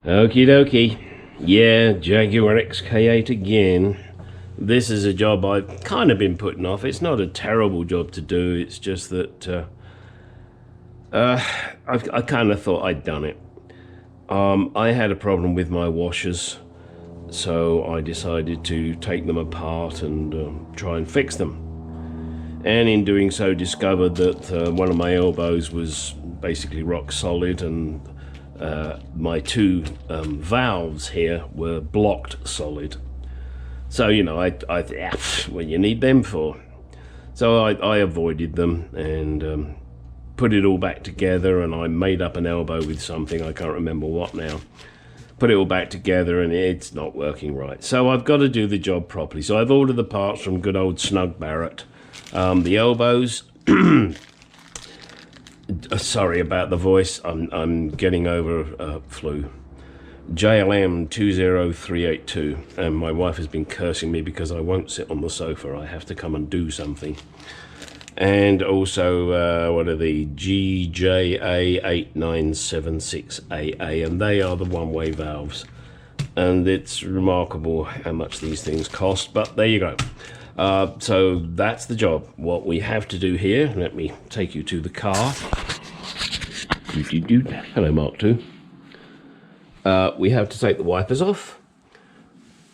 Okie dokie. Yeah, Jaguar XK8 again. This is a job I've kind of been putting off. It's not a terrible job to do. It's just that I kind of thought I'd done it. I had a problem with my washers, so I decided to take them apart and try and fix them. And in doing so, discovered that one of my elbows was basically rock solid, and my two valves here were blocked solid. So, you know, what you need them for? So I avoided them and put it all back together, and I made up an elbow with something, I can't remember what now. Put it all back together and it's not working right. So I've got to do the job properly. So I've ordered the parts from good old Snug Barrett. The elbows, sorry about the voice, I'm getting over flu. JLM 20382, and my wife has been cursing me because I won't sit on the sofa. I have to come and do something. And also, what are the GJA8976AA, and they are the one-way valves. And it's remarkable how much these things cost, but there you go. So that's the job. What we have to do here, let me take you to the car. Hello, Mark II. We have to take the wipers off,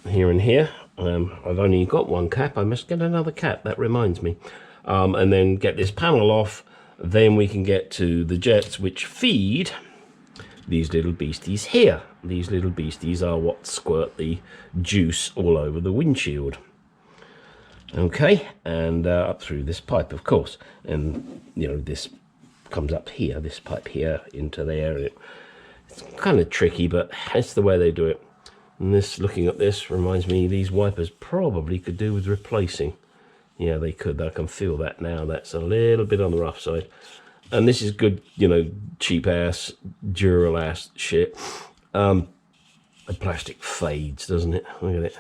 here and here. I've only got one cap. I must get another cap, that reminds me. And then get this panel off. Then we can get to the jets which feed these little beasties here. These little beasties are what squirt the juice all over the windshield. Okay, and up through this pipe, of course. And, you know, this comes up here, this pipe here, into there. It's kind of tricky, but it's the way they do it. And this, looking at this, reminds me these wipers probably could do with replacing. Yeah, they could. I can feel that now. That's a little bit on the rough side. And this is good, you know, cheap-ass, Dural-ass shit. The plastic fades, doesn't it? Look at it.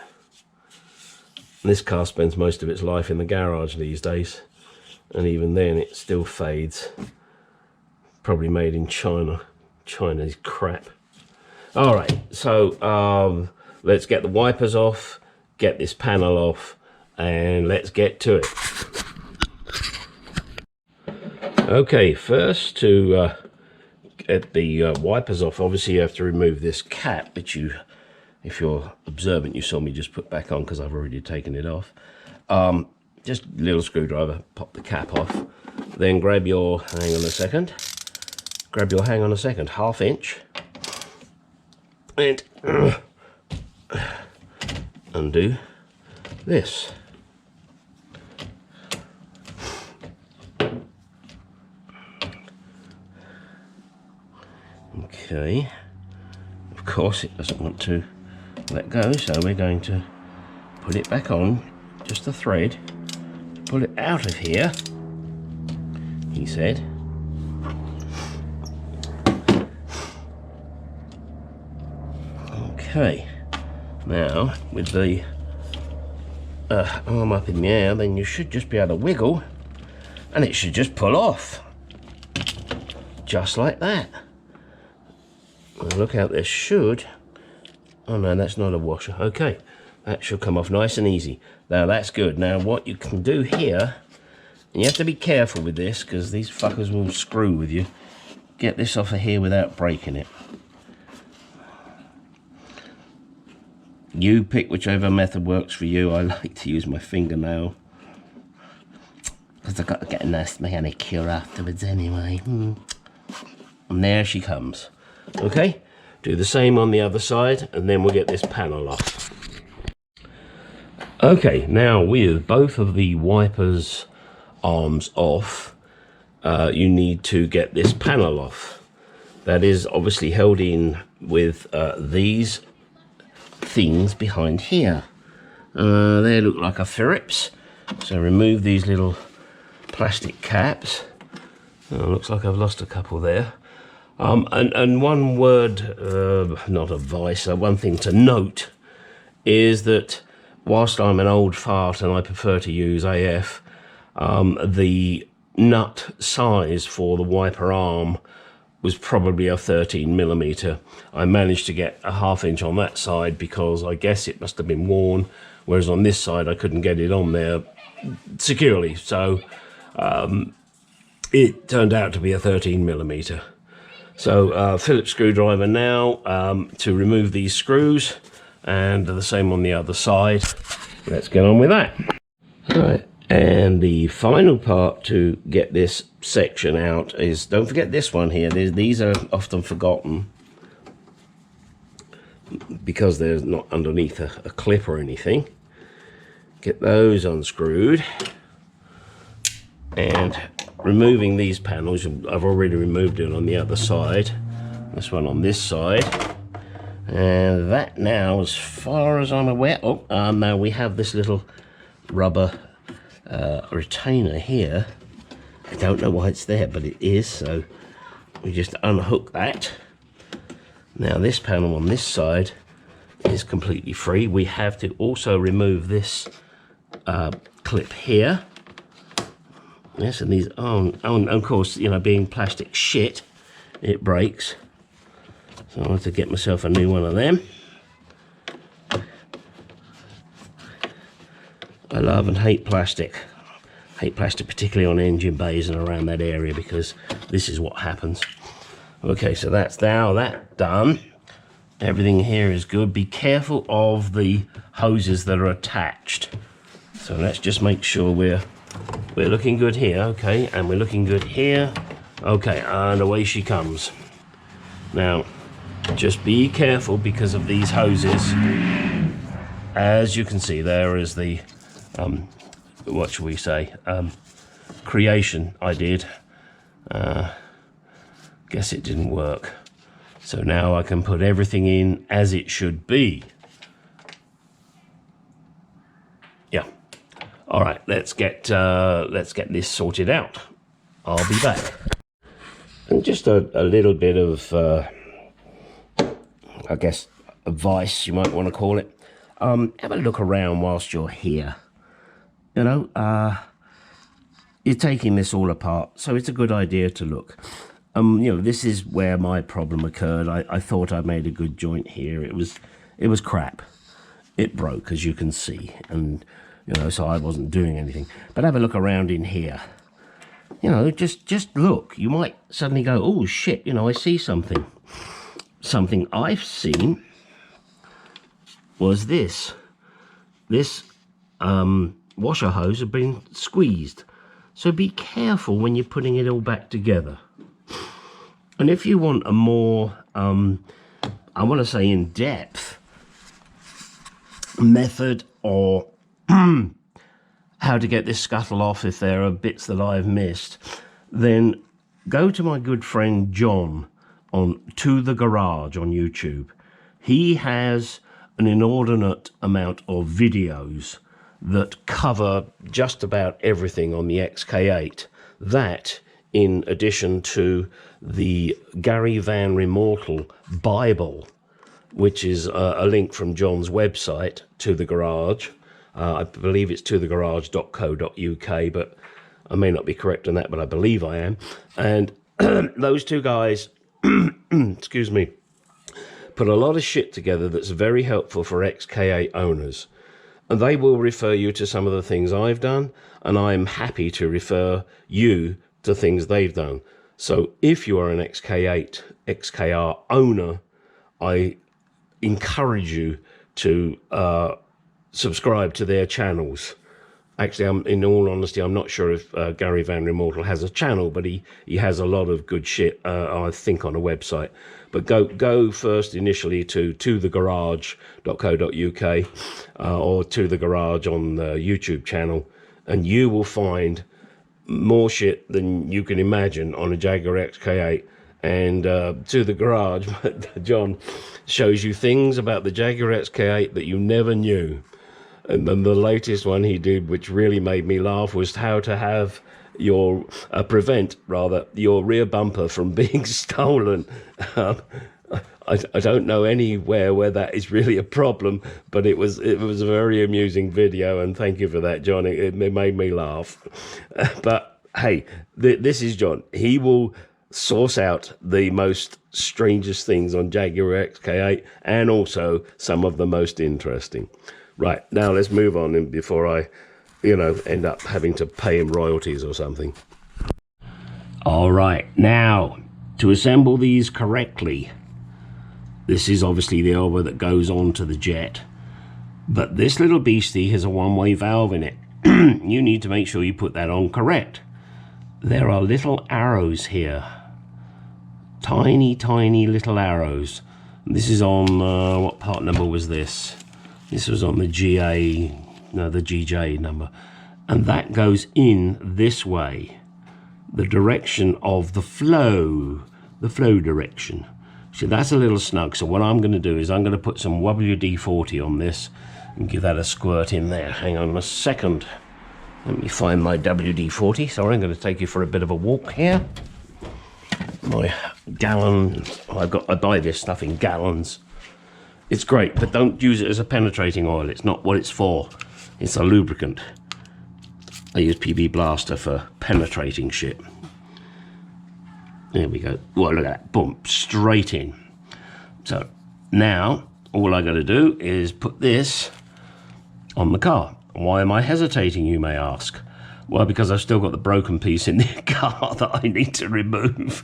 And this car spends most of its life in the garage these days. And even then, it still fades. Probably made in China. China's crap. All right, so let's get the wipers off, get this panel off, and let's get to it. Okay, first to get the wipers off, obviously you have to remove this cap, which you, if you're observant, you saw me just put back on because I've already taken it off. Just a little screwdriver, pop the cap off, then grab your, hang on a second, half inch, and undo this. Okay, of course it doesn't want to let go, so we're going to put it back on, just a thread, pull it out of here, he said. Okay, now with the arm up in the air, then you should just be able to wiggle and it should just pull off, just like that. Well, look out, this should, oh no, that's not a washer. Okay, that should come off nice and easy. Now that's good. Now what you can do here, and you have to be careful with this because these fuckers will screw with you, get this off of here without breaking it. You pick whichever method works for you. I like to use my fingernail because I've got to get a nice manicure afterwards anyway. And there she comes. Okay, do the same on the other side and then we'll get this panel off. Okay, now with both of the wipers arms off, you need to get this panel off. That is obviously held in with these things behind here. They look like a Phillips, so remove these little plastic caps. Oh, looks like I've lost a couple there. And one word, not advice, one thing to note is that whilst I'm an old fart and I prefer to use AF, the nut size for the wiper arm was probably a 13mm. I managed to get a 1/2 inch on that side because I guess it must have been worn, whereas on this side I couldn't get it on there securely. So it turned out to be a 13mm. So Phillips screwdriver now to remove these screws, and the same on the other side. Let's get on with that. All right, and the final part to get this section out is, don't forget this one here. These are often forgotten because they're not underneath a clip or anything. Get those unscrewed, and removing these panels, I've already removed it on the other side, this one on this side, and that now, as far as I'm aware, now we have this little rubber retainer here. I don't know why it's there, but it is, so we just unhook that. Now this panel on this side is completely free. We have to also remove this clip here. Yes, and these, of course, you know, being plastic shit, it breaks. So I have to get myself a new one of them. I love and hate plastic. Hate plastic, particularly on engine bays and around that area, because this is what happens. Okay, so that's now that done. Everything here is good. Be careful of the hoses that are attached. So let's just make sure we're looking good here, okay, and we're looking good here, okay, and away she comes. Now, just be careful because of these hoses. As you can see, there is the, what shall we say, creation I did. Guess it didn't work. So now I can put everything in as it should be. Yeah. All right, let's get this sorted out. I'll be back. And just a little bit of, I guess, advice you might want to call it. Have a look around whilst you're here. You know, you're taking this all apart, so it's a good idea to look. You know, this is where my problem occurred. I thought I made a good joint here. It was crap. It broke, as you can see, and you know, so I wasn't doing anything. But have a look around in here. You know, just look. You might suddenly go, oh shit, you know, I see something. Something I've seen was this. This washer hose had been squeezed. So be careful when you're putting it all back together. And if you want a more, I want to say in-depth method, or how to get this scuttle off if there are bits that I've missed, then go to my good friend John on To The Garage on YouTube. He has an inordinate amount of videos that cover just about everything on the XK8. That, in addition to the Gary Van Remortel Bible, which is a link from John's website, To The Garage. I believe it's tothegarage.co.uk, but I may not be correct on that, but I believe I am. And those two guys, excuse me, put a lot of shit together that's very helpful for XK8 owners. And they will refer you to some of the things I've done, and I'm happy to refer you to things they've done. So if you are an XK8, XKR owner, I encourage you to subscribe to their channels. Actually, in all honesty, I'm not sure if Gary Van Remortel has a channel, but he has a lot of good shit, I think, on a website. But go first initially to tothegarage.co.uk or To The Garage on the YouTube channel, and you will find more shit than you can imagine on a Jaguar XK8. And To The Garage, John shows you things about the Jaguar XK8 that you never knew. And then the latest one he did, which really made me laugh, was how to have your prevent your rear bumper from being stolen. I don't know anywhere where that is really a problem, but it was a very amusing video, and thank you for that, John. It made me laugh. But hey, this is John. He will source out the most strangest things on Jaguar XK8 and also some of the most interesting. Right, now let's move on and before I, end up having to pay him royalties or something. All right, now to assemble these correctly, this is obviously the elbow that goes onto the jet, but this little beastie has a one-way valve in it. You need to make sure you put that on correct. There are little arrows here, tiny little arrows. This is on what part number was this? This was on the the GJ number, and that goes in this way, the direction of the flow direction. So that's a little snug. So what I'm going to do is I'm going to put some WD-40 on this and give that a squirt in there. Hang on a second. Let me find my WD-40. Sorry, I'm going to take you for a bit of a walk here. My gallon, I buy this stuff in gallons. It's great, but don't use it as a penetrating oil. It's not what it's for. It's a lubricant. I use PB Blaster for penetrating shit. There we go. Well, look at that. Boom. Straight in. So now all I got to do is put this on the car. Why am I hesitating, you may ask? Well, because I've still got the broken piece in the car that I need to remove.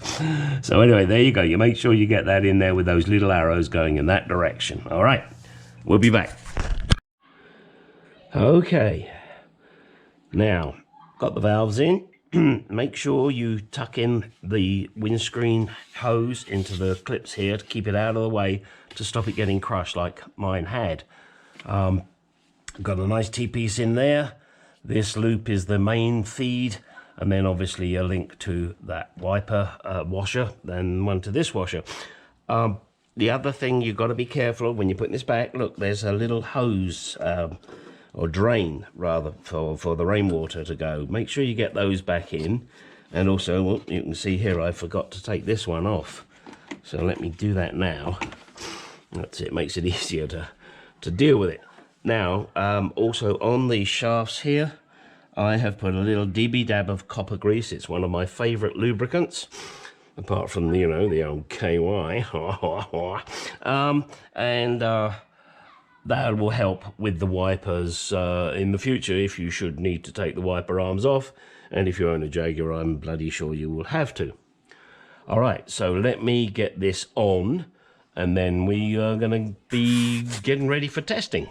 So anyway, there you go. You make sure you get that in there with those little arrows going in that direction. All right. We'll be back. Okay. Now, got the valves in. Make sure you tuck in the windscreen hose into the clips here to keep it out of the way to stop it getting crushed like mine had. Got a nice T-piece in there. This loop is the main feed, and then obviously a link to that wiper washer, then one to this washer. The other thing you've got to be careful of when you're putting this back, look, there's a little hose, or drain rather, for the rainwater to go. Make sure you get those back in. And also, well, you can see here I forgot to take this one off, so let me do that now. That's it, makes it easier to deal with it. Now also on the shafts here I have put a little DB dab of copper grease. It's one of my favorite lubricants, apart from the old KY. And that will help with the wipers in the future if you should need to take the wiper arms off, and if you own a Jaguar, I'm bloody sure you will have to. All right, so let me get this on, and then we are going to be getting ready for testing.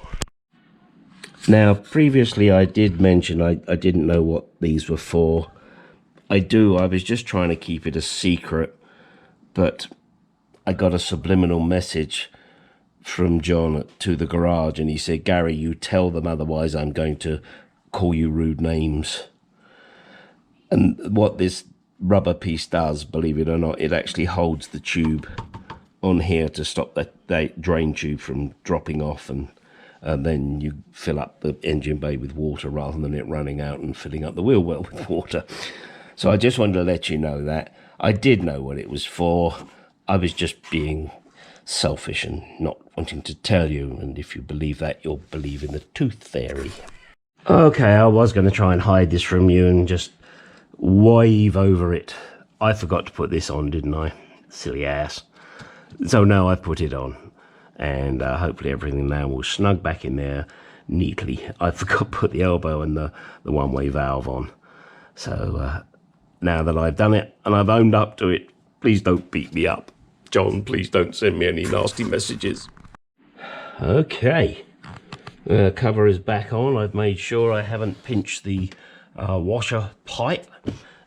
Now, previously I did mention I didn't know what these were for. I was just trying to keep it a secret, but I got a subliminal message from John to the garage, and he said, Gary, you tell them, otherwise I'm going to call you rude names. And what this rubber piece does, believe it or not, it actually holds the tube on here to stop that drain tube from dropping off, and then you fill up the engine bay with water rather than it running out and filling up the wheel well with water. So I just wanted to let you know that. I did know what it was for. I was just being selfish and not wanting to tell you, and if you believe that, you'll believe in the tooth fairy. Okay, I was going to try and hide this from you and just wave over it. I forgot to put this on, didn't I? Silly ass. So now I've put it on, and hopefully everything now will snug back in there neatly. I forgot to put the elbow and the one-way valve on. So now that I've done it and I've owned up to it, please don't beat me up. John, please don't send me any nasty messages. Okay, cover is back on. I've made sure I haven't pinched the washer pipe,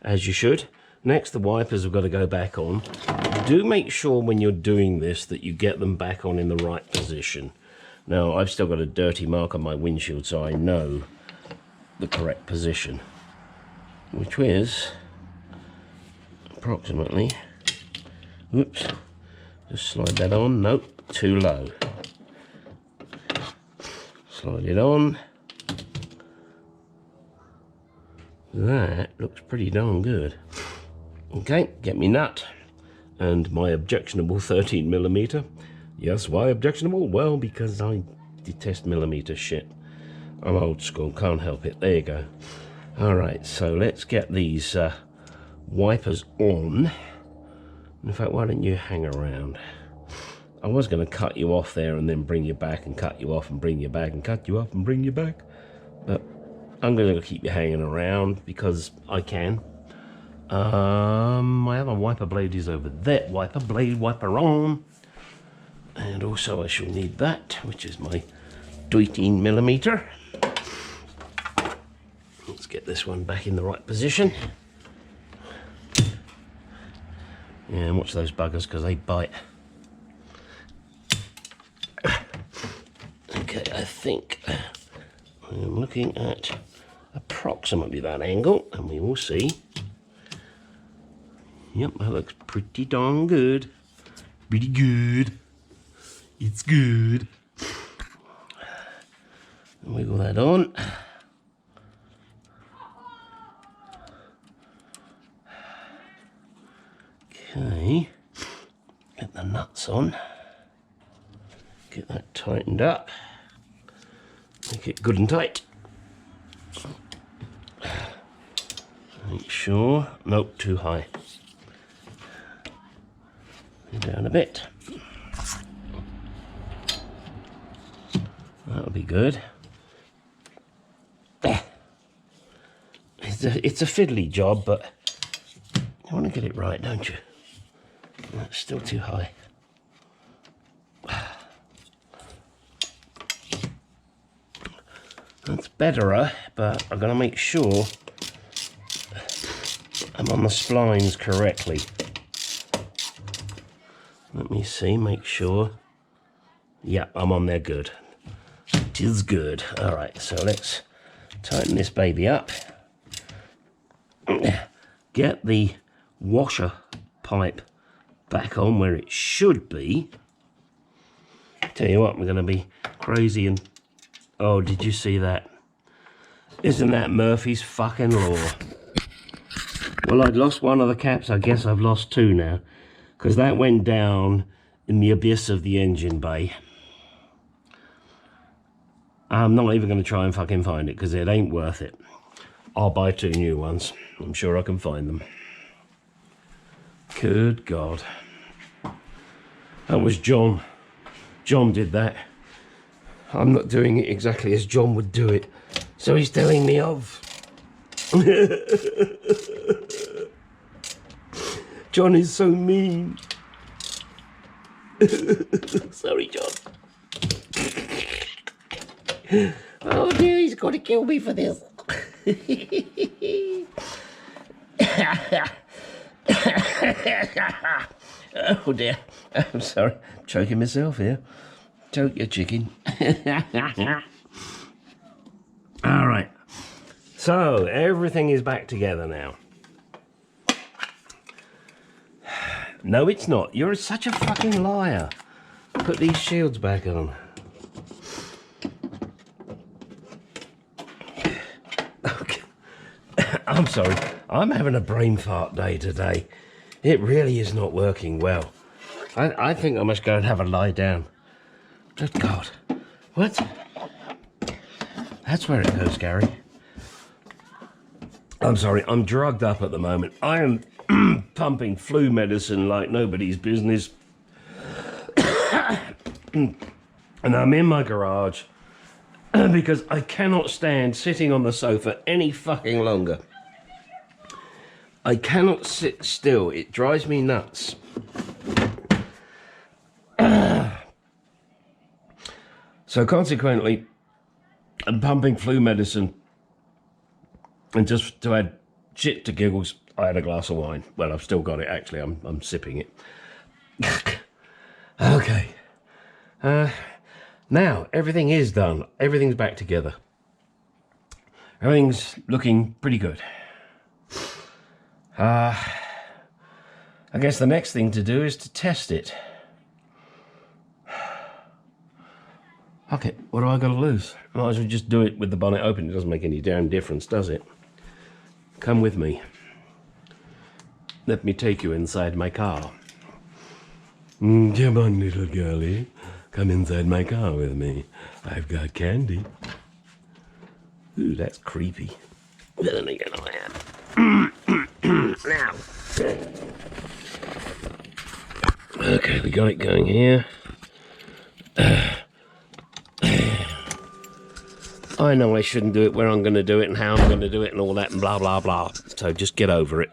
as you should. Next, the wipers have got to go back on. Do make sure when you're doing this that you get them back on in the right position. Now, I've still got a dirty mark on my windshield, so I know the correct position, which is approximately, oops, just slide that on. Nope, too low. Slide it on. That looks pretty darn good. Okay, get me nut and my objectionable 13mm. Yes, why objectionable? Well, because I detest millimeter shit. I'm old school, can't help it. There you go. All right, so let's get these wipers on. In fact, why don't you hang around? I was going to cut you off there and then bring you back and cut you off and bring you back and cut you off and bring you back. But I'm going to keep you hanging around because I can. My other wiper blade is over there. Wiper blade, wiper arm. And also I shall need that, which is my 18mm. Let's get this one back in the right position. Yeah, and watch those buggers because they bite. Okay, I think I'm looking at approximately that angle, and we will see. Yep, that looks pretty darn good. Pretty good. It's good. Wiggle that on. Okay, get the nuts on. Get that tightened up. Make it good and tight. Make sure, nope, too high. Down a bit. That'll be good. It's a fiddly job, but you want to get it right, don't you? That's still too high. That's better, but I've got to make sure I'm on the splines correctly. Let me see, make sure. Yeah, I'm on there good. It is good. All right, so let's tighten this baby up. Get the washer pipe back on where it should be. Tell you what, we're going to be crazy and... Oh, did you see that? Isn't that Murphy's fucking law? Well, I'd lost one of the caps. I guess I've lost two now. Because that went down in the abyss of the engine bay. I'm not even going to try and fucking find it because it ain't worth it. I'll buy two new ones. I'm sure I can find them. Good God. That was John. John did that. I'm not doing it exactly as John would do it. So he's telling me off. John is so mean. Sorry, John. Oh dear, he's got to kill me for this. Oh dear. I'm sorry. I'm choking myself here. Choke your chicken. All right. So everything is back together now. No, it's not. You're such a fucking liar. Put these shields back on. Okay. I'm sorry. I'm having a brain fart day today. It really is not working well. I think I must go and have a lie down. Good God. What? That's where it goes, Gary. I'm sorry. I'm drugged up at the moment. I am pumping flu medicine like nobody's business. And I'm in my garage because I cannot stand sitting on the sofa any fucking longer. I cannot sit still. It drives me nuts. So consequently, I'm pumping flu medicine. And just to add shit to giggles, I had a glass of wine. Well, I've still got it, actually. I'm sipping it. Okay. Now, everything is done. Everything's back together. Everything's looking pretty good. I guess the next thing to do is to test it. Okay, what do I got to lose? Might as well just do it with the bonnet open. It doesn't make any damn difference, does it? Come with me. Let me take you inside my car. Come on, little girlie. Come inside my car with me. I've got candy. Ooh, that's creepy. Then again, I am. Now. Okay, we got it going here. I know I shouldn't do it where I'm going to do it and how I'm going to do it and all that and blah, blah, blah. So just get over it.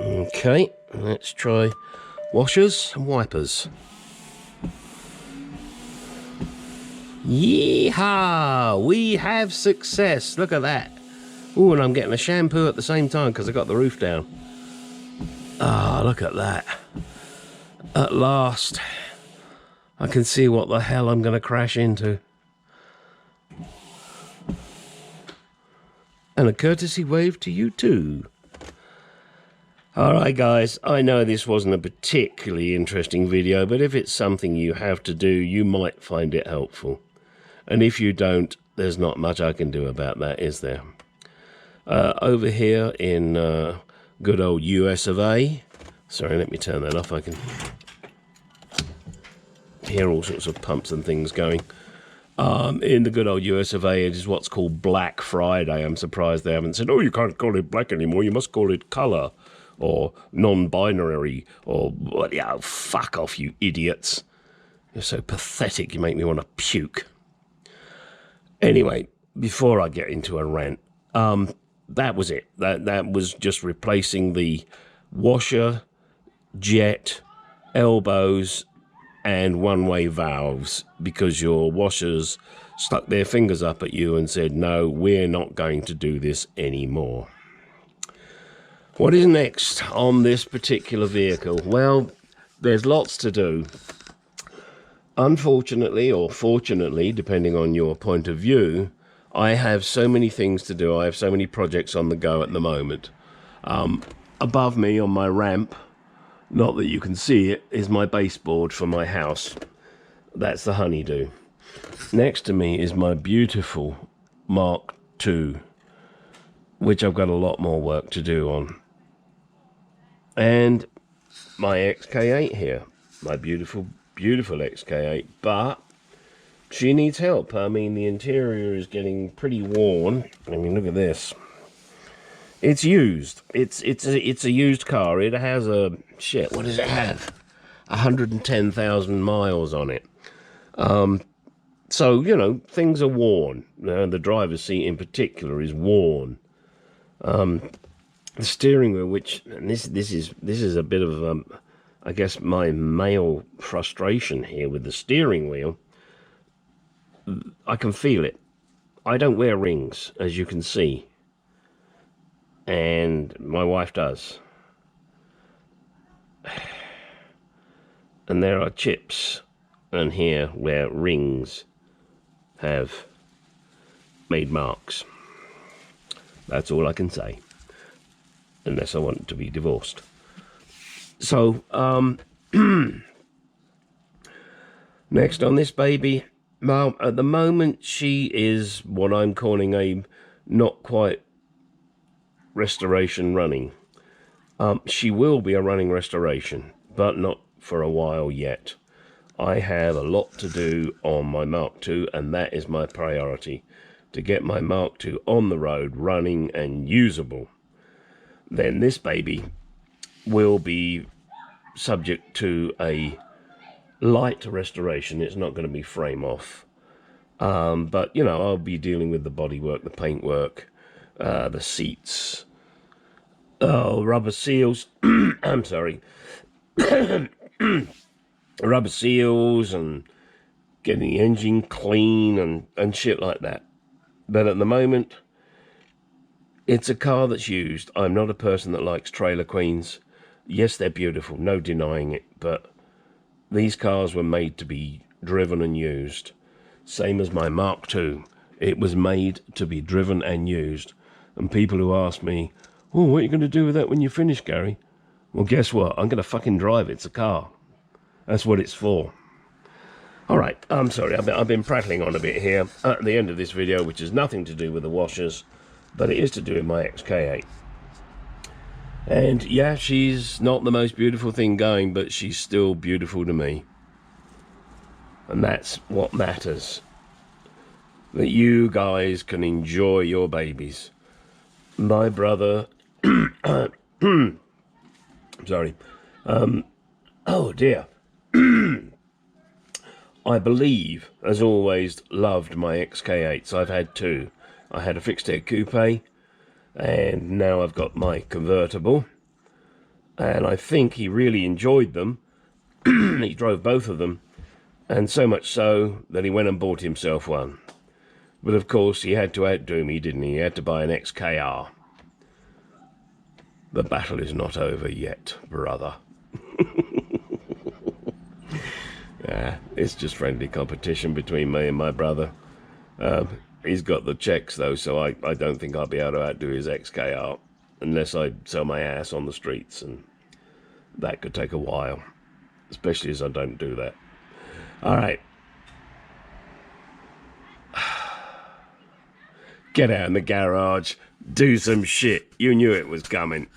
Okay, let's try washers and wipers. Yeehaw! We have success. Look at that. Ooh, and I'm getting a shampoo at the same time because I got the roof down. Ah, look at that. At last, I can see what the hell I'm going to crash into. And a courtesy wave to you too. Alright guys, I know this wasn't a particularly interesting video, but if it's something you have to do, you might find it helpful. And if you don't, there's not much I can do about that, is there? Over here in good old US of A, sorry, let me turn that off, I can hear all sorts of pumps and things going. In the good old US of A, it is what's called Black Friday. I'm surprised they haven't said, oh, you can't call it black anymore, you must call it colour, or non-binary, or, yeah, fuck off, you idiots. You're so pathetic, you make me want to puke. Anyway, before I get into a rant, that was it. That was just replacing the washer, jet, elbows, and one-way valves because your washers stuck their fingers up at you and said, no, we're not going to do this anymore. What is next on this particular vehicle? Well, there's lots to do. Unfortunately, or fortunately, depending on your point of view, I have so many things to do. I have so many projects on the go at the moment. Above me on my ramp, not that you can see it, is my baseboard for my house. That's the Honeydew. Next to me is my beautiful Mark II, which I've got a lot more work to do on. And my XK8 here, my beautiful, beautiful XK8, but she needs help. I mean, the interior is getting pretty worn. I mean, look at this. It's used. It's a used car. It has a shit. What does it have? 110,000 miles on it. So you know things are worn. The driver's seat in particular is worn. The steering wheel, which and this is a bit of I guess my male frustration here with the steering wheel. I can feel it. I don't wear rings, as you can see. And my wife does. And there are chips on here where rings have made marks. That's all I can say. Unless I want to be divorced. So, next on this baby, well, at the moment she is what I'm calling a not quite restoration running. She will be a running restoration, but not for a while yet. I have a lot to do on my Mark II, and that is my priority, to get my Mark II on the road, running and usable. Then this baby will be subject to a light restoration. It's not going to be frame off. But, you know, I'll be dealing with the bodywork, the paintwork, the seats, rubber seals. I'm sorry. Rubber seals and getting the engine clean and shit like that. But at the moment, it's a car that's used. I'm not a person that likes trailer queens. Yes, they're beautiful, no denying it, but these cars were made to be driven and used. Same as my Mark II. It was made to be driven and used. And people who ask me, oh, what are you going to do with that when you finish, Gary? Well, guess what? I'm going to fucking drive it. It's a car. That's what it's for. All right, I'm sorry. I've been prattling on a bit here at the end of this video, which has nothing to do with the washers, but it is to do with my XK8. And yeah, she's not the most beautiful thing going, but she's still beautiful to me. And that's what matters. That you guys can enjoy your babies. My brother Sorry. Oh dear. I believe, as always, loved my XK8s. I've had two. I had a fixed head coupe, and now I've got my convertible. And I think he really enjoyed them. He drove both of them, and so much so that he went and bought himself one. But of course, he had to outdo me, didn't he? He had to buy an XKR. The battle is not over yet, brother. It's just friendly competition between me and my brother. He's got the checks, though, so I don't think I'll be able to outdo his XKR unless I sell my ass on the streets, and that could take a while, especially as I don't do that. All right. Get out in the garage, do some shit. You knew it was coming.